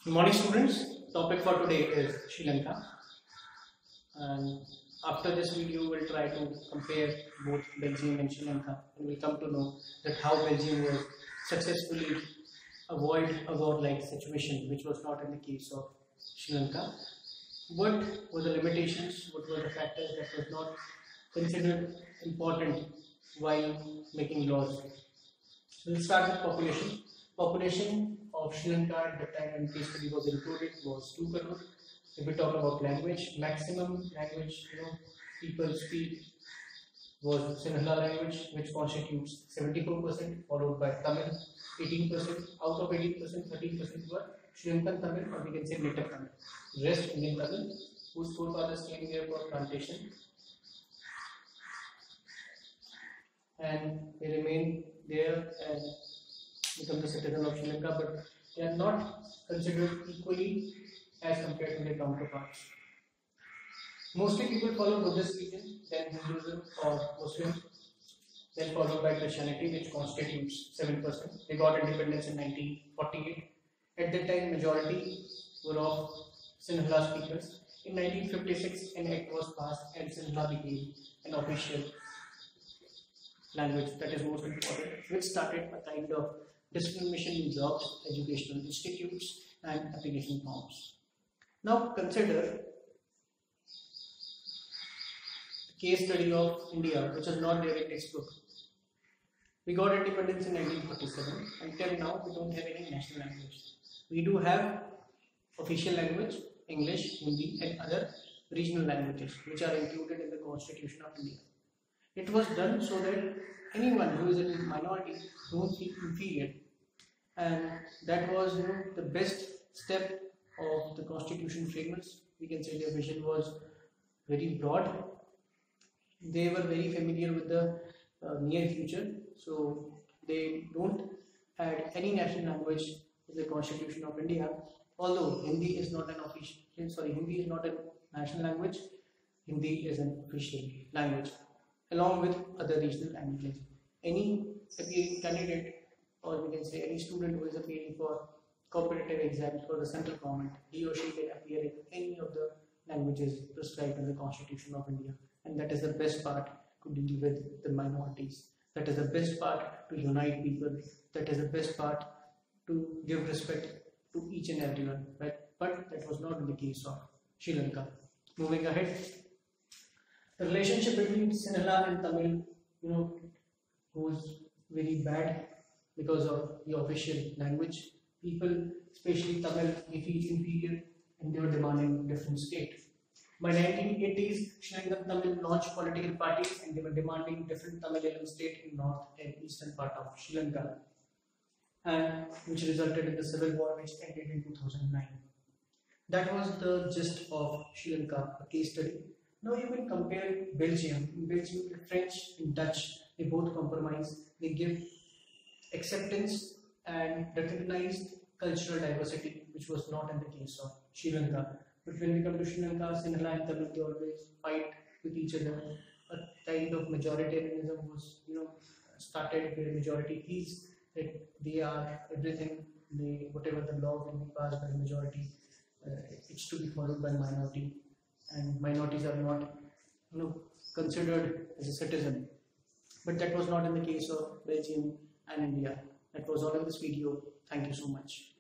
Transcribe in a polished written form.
Good morning, students. Topic for today is Sri Lanka, and after this video, we'll try to compare both Belgium and Sri Lanka, and we'll come to know that how Belgium was successfully avoid a war-like situation, which was not in the case of Sri Lanka. What were the limitations? What were the factors that was not considered important while making laws? We'll start with population. Population of Sri Lanka at the time when case study was included was 2 crore. If we talk about language, maximum language people speak was Sinhala language, which constitutes 74%, followed by Tamil 18%. Out of 18%, 13% were Sri Lankan Tamil, or we can say native Tamil. Rest Indian Tamil, whose forefathers came here for plantation, and they remain there and become the citizen of Sri Lanka, but they are not considered equally as compared to their counterparts. Mostly people follow Buddhist religion, then Hinduism or Muslim, then followed by Christianity, which constitutes 7%. They got independence in 1948. At that time, majority were of Sinhala speakers. In 1956, an act was passed and Sinhala became an official language, that is most important, which started a kind of discrimination in jobs, educational institutes, and application forms. Now consider the case study of India, which is not there in textbook. We got independence in 1947. Until now, we don't have any national language. We do have official language, English, Hindi, and other regional languages, which are included in the Constitution of India. It was done so that anyone who is in a minority don't feel inferior, and that was the best step of the Constitution framers. We can say their vision was very broad. They were very familiar with the near future, so they don't add any national language in the Constitution of India. Although Hindi is not Hindi is not a national language. Hindi is an official language, along with other regional languages. Any appearing candidate, or we can say any student who is appearing for competitive exams for the central government, he or she can appear in any of the languages prescribed in the Constitution of India. And that is the best part to deal with the minorities. That is the best part to unite people. That is the best part to give respect to each and everyone. Right? But that was not in the case of Sri Lanka. Moving ahead, the relationship between Sinhala and Tamil, was very bad because of the official language. People, especially Tamil, they feel inferior and they were demanding different state. By 1980s, Sri Lankan Tamil launched political parties and they were demanding different Tamilian state in north and eastern part of Sri Lanka, and which resulted in the civil war which ended in 2009. That was the gist of Sri Lanka, a case study. Now you can compare Belgium. In Belgium, the French and Dutch, they both compromise. They give acceptance and recognize cultural diversity, which was not in the case of Sri Lanka. But when we come to Sri Lanka, Sinhala and Tamil, they always fight with each other. A kind of majoritarianism was, started where majority feels that they are everything. Whatever the law will be passed by the majority, it's to be followed by minority, and minorities are not, considered as a citizen. But that was not in the case of Belgium and India. That was all in this video. Thank you so much.